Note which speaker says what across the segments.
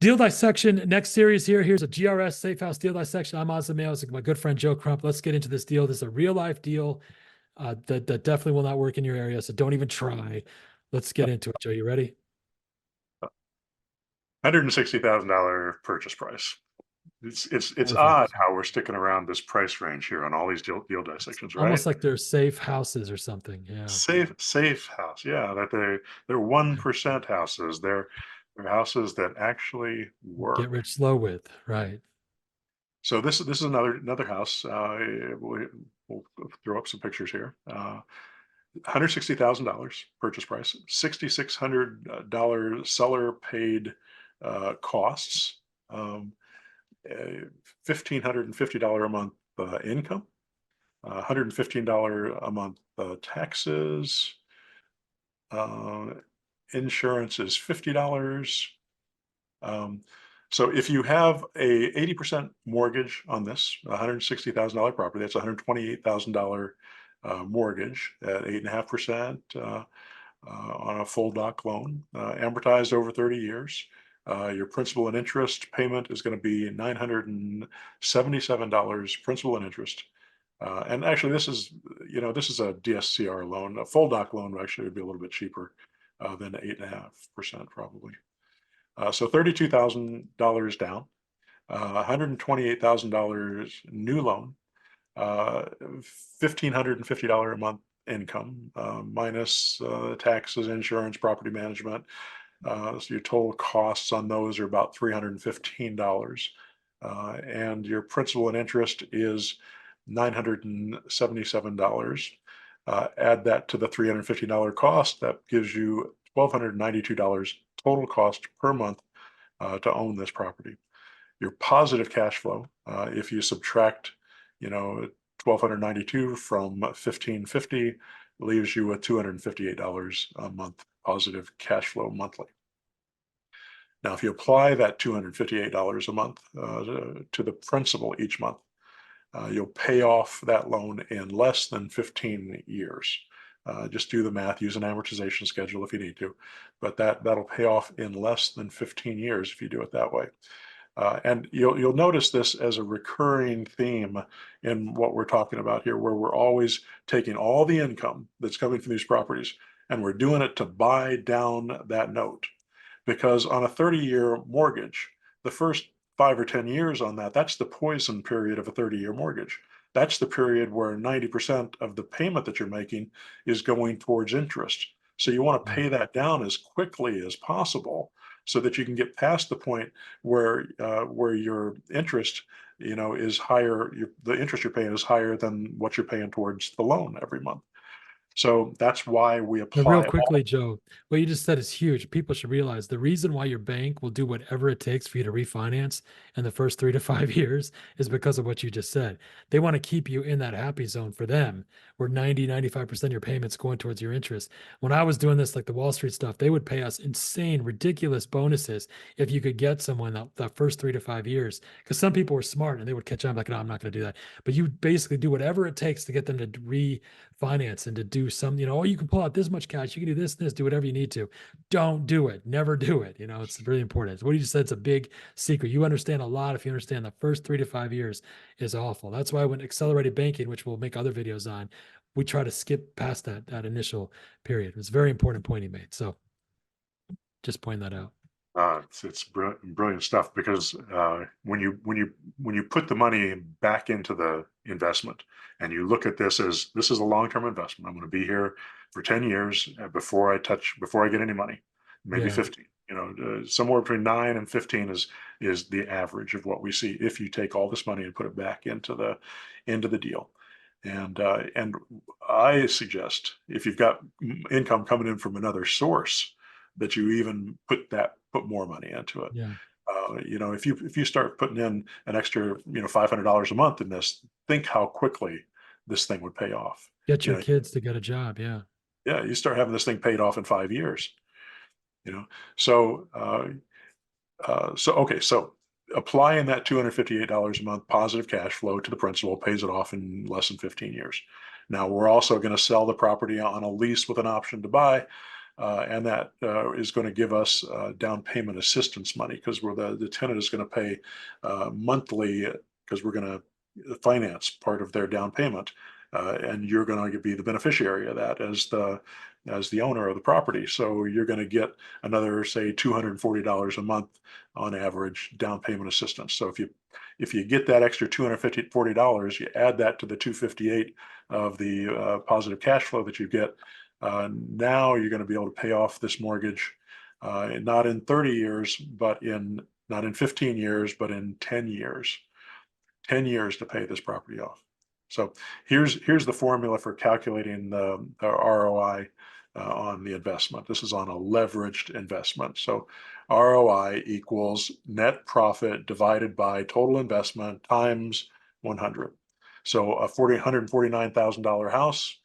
Speaker 1: Deal dissection, next series here. Here's a GRS Safe House deal dissection. I'm Oz Mayo. It's my good friend Joe Crump. Let's get into this deal. This is a real life deal that definitely will not work in your area. So don't even try. Let's get into it. Joe, you ready?
Speaker 2: $160,000 purchase price. It's
Speaker 1: Perfect.
Speaker 2: odd how we're sticking around this price range here on all these deal dissections, right?
Speaker 1: Almost like they're safe houses or something. Yeah.
Speaker 2: Safe house, yeah. That they're 1% houses. They're houses that actually
Speaker 1: Get
Speaker 2: work.
Speaker 1: rich slow with, right?
Speaker 2: So this is another house. We'll throw up some pictures here. $160,000 purchase price, $6,600 seller paid costs, um, $1,550 a month income, $115 a month taxes, uh, insurance is $50. Um, so if you have a 80% mortgage on this $160,000 property, that's $128,000 mortgage at 8.5% on a full doc loan, amortized over 30 years. Your principal and interest payment is going to be $977 principal and interest. And actually, this is a DSCR loan. A full doc loan actually would be a little bit cheaper than 8.5% probably. So $32,000 down, $128,000 new loan, $1,550 a month income, minus taxes, insurance, property management. So your total costs on those are about $315. And your principal and interest is $977. Add that to the $350 cost, that gives you $1,292 total cost per month to own this property. Your positive cash flow, if you subtract, 1,292 from 1,550, leaves you with $258 a month positive cash flow monthly. Now, if you apply that $258 a month to the principal each month, you'll pay off that loan in less than 15 years. Just do the math, use an amortization schedule if you need to, but that'll pay off in less than 15 years if you do it that way. And you'll notice this as a recurring theme in what we're talking about here, where we're always taking all the income that's coming from these properties and we're doing it to buy down that note. Because on a 30-year mortgage, the first 5 or 10 years on that's the poison period of a 30-year mortgage. That's the period where 90% of the payment that you're making is going towards interest. So you want to pay that down as quickly as possible so that you can get past the point where your interest, is higher. The interest you're paying is higher than what you're paying towards the loan every month. So that's why we
Speaker 1: But real
Speaker 2: apply all.
Speaker 1: quickly, Joe, what you just said is huge. People should realize the reason why your bank will do whatever it takes for you to refinance in the first 3 to 5 years is because of what you just said. They want to keep you in that happy zone for them, where 95% of your payments going towards your interest. When I was doing this, like the Wall Street stuff, they would pay us insane, ridiculous bonuses if you could get someone that first 3 to 5 years. Because some people were smart and they would catch on like, no, I'm not going to do that. But you basically do whatever it takes to get them to refinance and to do some, oh, you can pull out this much cash, you can do this, do whatever you need to. Don't do it. Never do it. It's really important. What you just said, it's a big secret. You understand a lot if you understand the first 3 to 5 years is awful. That's why when accelerated banking, which we'll make other videos on, we try to skip past that initial period. It's a very important point he made. So just point that out.
Speaker 2: It's brilliant stuff because when you put the money back into the investment and you look at this as this is a long-term investment. I'm going to be here for 10 years before I get any money, maybe
Speaker 1: Yeah.
Speaker 2: 15. Somewhere between 9 and 15 is the average of what we see if you take all this money and put it back into the deal. And I suggest if you've got income coming in from another source, that you even put more money into it.
Speaker 1: Yeah.
Speaker 2: If you start putting in an extra, $500 a month in this, think how quickly this thing would pay off.
Speaker 1: Get
Speaker 2: You
Speaker 1: your
Speaker 2: know,
Speaker 1: kids to get a job. Yeah.
Speaker 2: yeah, you start having this thing paid off in 5 years. So okay, so applying that $258 a month positive cash flow to the principal pays it off in less than 15 years. Now we're also going to sell the property on a lease with an option to buy. And that is going to give us down payment assistance money, because the tenant is going to pay monthly, because we're going to finance part of their down payment. And you're going to be the beneficiary of that as the owner of the property. So you're going to get another, say, $240 a month on average down payment assistance. So if you get that extra $240, you add that to the 258 of the positive cash flow that you get. Now you're going to be able to pay off this mortgage, not in 30 years, but not in 15 years, but in 10 years. 10 years to pay this property off. So here's the formula for calculating the ROI on the investment. This is on a leveraged investment. So ROI equals net profit divided by total investment times 100. So a $149,000 house,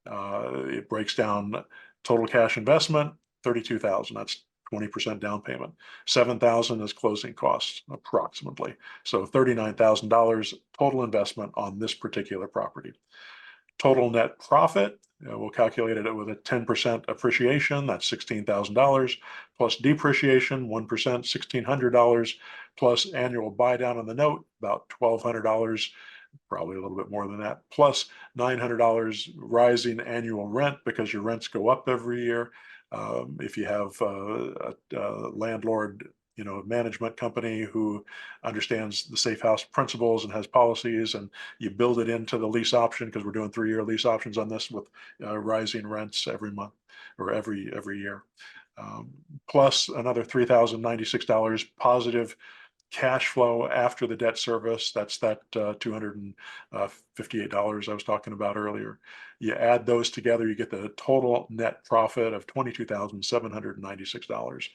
Speaker 2: it breaks down total cash investment, 32,000. That's 20% down payment. 7,000 is closing costs, approximately. So $39,000 total investment on this particular property. Total net profit, we'll calculate it with a 10% appreciation. That's $16,000 plus depreciation, 1%, $1,600 plus annual buy down on the note, about $1,200, probably a little bit more than that, plus $900 rising annual rent, because your rents go up every year. If you have a landlord, management company who understands the safe house principles and has policies, and you build it into the lease option, because we're doing 3-year lease options on this with rising rents every month or every year. Plus another $3,096 positive cash flow after the debt service. That's that $258 I was talking about earlier. You add those together, you get the total net profit of $22,796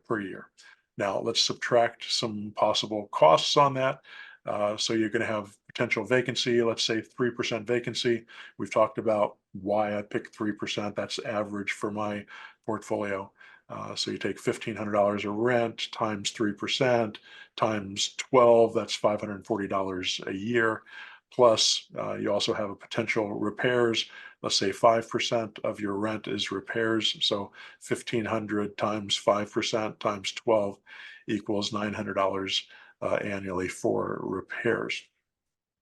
Speaker 2: per year. Now let's subtract some possible costs on that. So you're going to have potential vacancy, let's say 3% vacancy. We've talked about why I picked 3%. That's average for my portfolio. So you take $1,500 of rent times 3% times 12, that's $540 a year. Plus, you also have a potential repairs. Let's say 5% of your rent is repairs. So 1,500 times 5% times 12 equals $900 annually for repairs.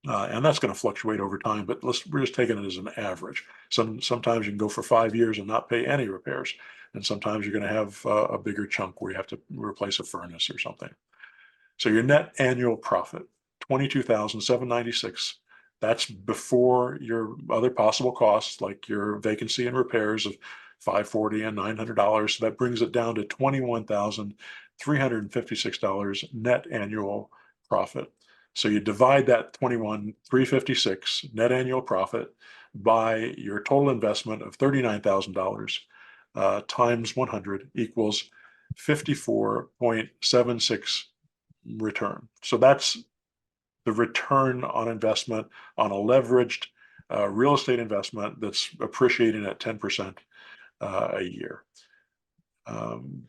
Speaker 2: And that's going to fluctuate over time, but we're just taking it as an average. Sometimes you can go for 5 years and not pay any repairs. And sometimes you're going to have a bigger chunk where you have to replace a furnace or something. So your net annual profit, $22,796. That's before your other possible costs, like your vacancy and repairs of $540 and $900. So that brings it down to $21,356 net annual profit. So you divide that 21,356 net annual profit by your total investment of $39,000 times 100 equals 54.76 return. So that's the return on investment on a leveraged real estate investment that's appreciating at 10% a year.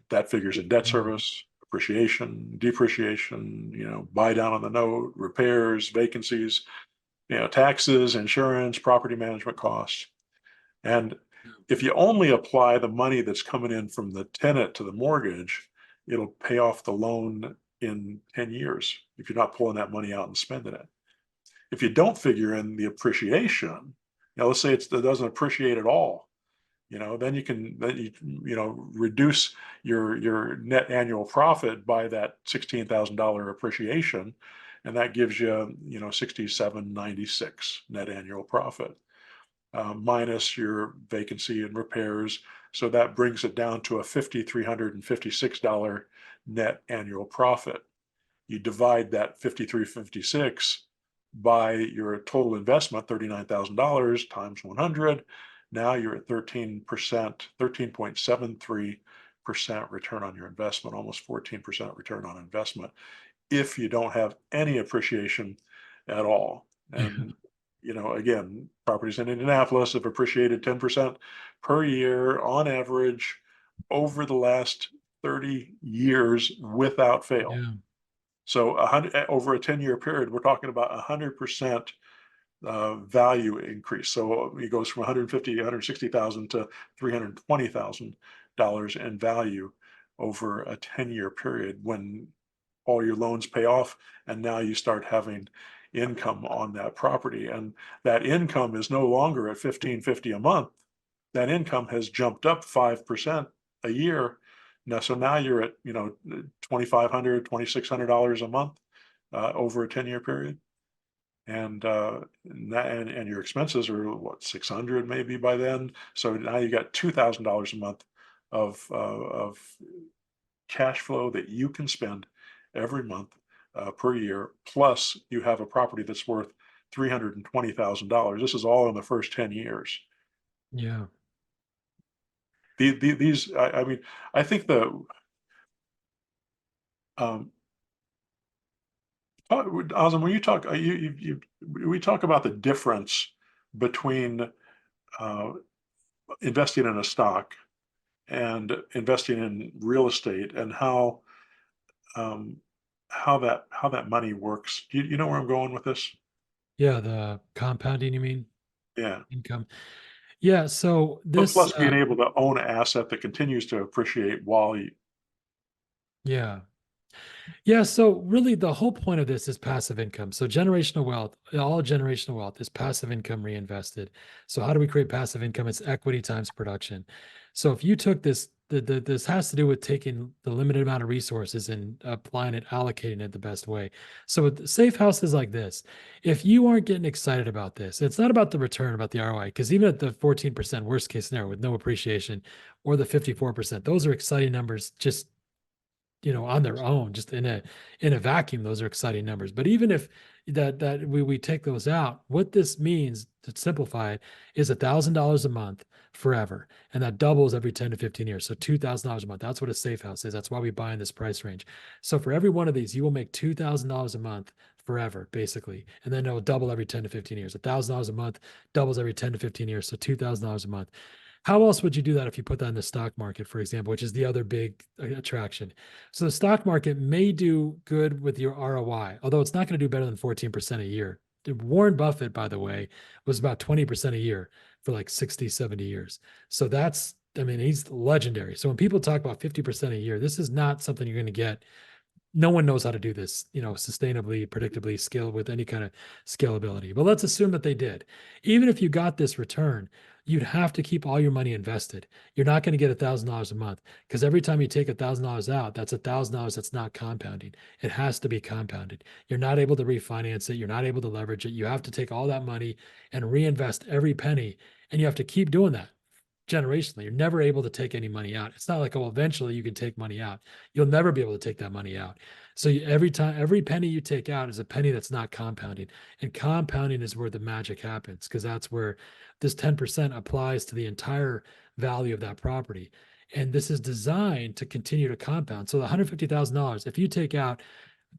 Speaker 2: That figures in debt service, appreciation, depreciation, buy down on the note, repairs, vacancies, taxes, insurance, property management costs. And if you only apply the money that's coming in from the tenant to the mortgage, it'll pay off the loan in 10 years if you're not pulling that money out and spending it. If you don't figure in the appreciation, let's say it doesn't appreciate at all, then you reduce your net annual profit by that $16,000 appreciation, and that gives you $67.96 net annual profit. Minus your vacancy and repairs. So that brings it down to a $5,356 net annual profit. You divide that $5,356 by your total investment, $39,000 times 100. Now you're at 13%, 13.73% return on your investment, almost 14% return on investment, if you don't have any appreciation at all. And again, properties in Indianapolis have appreciated 10% per year on average over the last 30 years without fail.
Speaker 1: Yeah.
Speaker 2: So over a 10-year period, we're talking about 100% value increase. So it goes from 150, 160,000 to $320,000 in value over a 10-year period when all your loans pay off, and now you start having income on that property. And that income is no longer at 1550 a month. That income has jumped up 5% a year. Now, so now you're at, $2,500, $2,600 a month over a 10-year period. And your expenses are what, 600 maybe by then. So now you got $2,000 a month of cash flow that you can spend every month per year. Plus, you have a property that's worth $320,000. This is all in the first 10 years.
Speaker 1: Yeah.
Speaker 2: I mean, I think um, Azam, when you talk, we talk about the difference between uh, investing in a stock and investing in real estate, and um, how that money works. You know where I'm going with this?
Speaker 1: Yeah. The compounding, you mean?
Speaker 2: Yeah.
Speaker 1: Income. Yeah. So
Speaker 2: But
Speaker 1: this,
Speaker 2: plus being able to own an asset that continues to appreciate while you,
Speaker 1: yeah. Yeah, so really the whole point of this is passive income. So generational wealth, all generational wealth is passive income reinvested. So how do we create passive income? It's equity times production. So if you took this, this has to do with taking the limited amount of resources and applying it, allocating it the best way. So with safe houses like this, if you aren't getting excited about this, it's not about the return, about the ROI, because even at the 14% worst case scenario with no appreciation, or the 54%, those are exciting numbers just on their own, just in a vacuum, those are exciting numbers. But even if that we take those out, what this means, to simplify it, is $1,000 a month forever, and that doubles every 10 to 15 years. So $2,000 a month. That's what a safe house is. That's why we buy in this price range. So for every one of these, you will make $2,000 a month forever, basically, and then it'll double every 10 to 15 years. $1,000 a month doubles every 10 to 15 years, so $2,000 a month. How else would you do that if you put that in the stock market, for example, which is the other big attraction? So the stock market may do good with your ROI, although it's not going to do better than 14% a year. Warren Buffett, by the way, was about 20% a year for like 60, 70 years. So that's, I mean, he's legendary. So when people talk about 50% a year, this is not something you're going to get. No one knows how to do this, sustainably, predictably, scale with any kind of scalability. But let's assume that they did. Even if you got this return, you'd have to keep all your money invested. You're not going to get $1,000 a month, because every time you take $1,000 out, that's $1,000 that's not compounding. It has to be compounded. You're not able to refinance it. You're not able to leverage it. You have to take all that money and reinvest every penny, and you have to keep doing that generationally. You're never able to take any money out. It's not like, oh, eventually you can take money out. You'll never be able to take that money out. So every time, every penny you take out is a penny that's not compounding. And compounding is where the magic happens, because that's where this 10% applies to the entire value of that property. And this is designed to continue to compound. So the $150,000, if you take out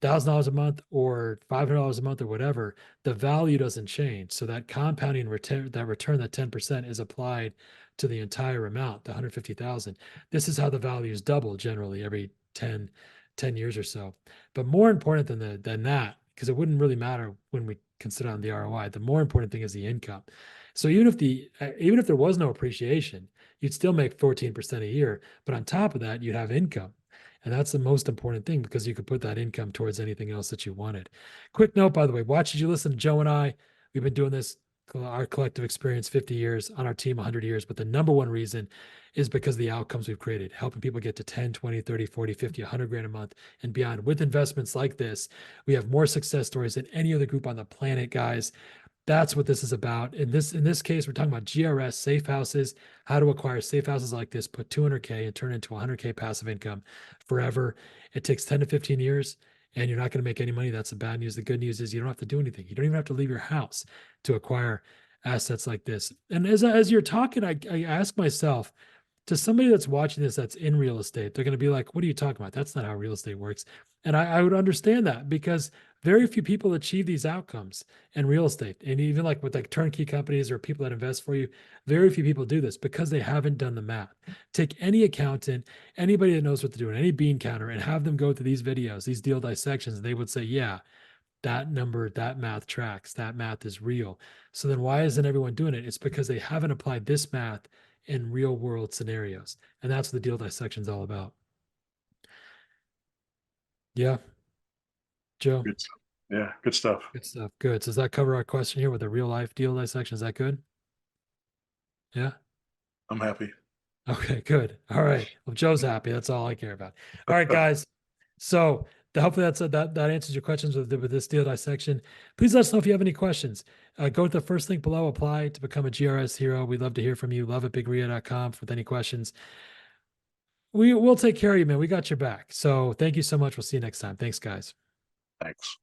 Speaker 1: $1,000 a month or $500 a month or whatever, the value doesn't change. So that compounding return, that 10% is applied to the entire amount, the 150,000. This is how the values double generally every 10 years or so. But more important than that, because it wouldn't really matter when we consider on the ROI, the more important thing is the income. So even if there was no appreciation, you'd still make 14% a year, but on top of that, you'd have income. And that's the most important thing, because you could put that income towards anything else that you wanted. Quick note, by the way, watch as you listen to Joe and I. We've been doing this, our collective experience, 50 years, on our team 100 years. But the number one reason is because of the outcomes we've created, helping people get to 10, 20, 30, 40, 50, 100 grand a month and beyond. With investments like this, we have more success stories than any other group on the planet, guys. That's what this is about. In this case, we're talking about GRS, safe houses, how to acquire safe houses like this, put 200K and turn it into 100K passive income forever. It takes 10 to 15 years, and you're not going to make any money. That's the bad news. The good news is you don't have to do anything. You don't even have to leave your house to acquire assets like this. And as you're talking, I ask myself, to somebody that's watching this that's in real estate, they're going to be like, what are you talking about? That's not how real estate works. And I would understand that, because very few people achieve these outcomes in real estate. And even like with like turnkey companies or people that invest for you, very few people do this because they haven't done the math. Take any accountant, anybody that knows what to do, and any bean counter, and have them go through these videos, these deal dissections, and they would say, yeah, that number, that math tracks, that math is real. So then why isn't everyone doing it? It's because they haven't applied this math in real world scenarios. And that's what the deal dissection is all about. Yeah. Joe,
Speaker 2: Good stuff. Yeah, good stuff.
Speaker 1: good stuff. Good. So does that cover our question here with a real life deal dissection? Is that good? Yeah.
Speaker 2: I'm happy.
Speaker 1: Okay, good. All right. Well, Joe's happy. That's all I care about. All right, guys. So hopefully that answers your questions with this deal dissection. Please let us know if you have any questions. Go to the first link below, apply to become a GRS hero. We'd love to hear from you. Love@bigria.com with any questions. We'll take care of you, man. We got your back. So thank you so much. We'll see you next time. Thanks, guys.
Speaker 2: Thanks.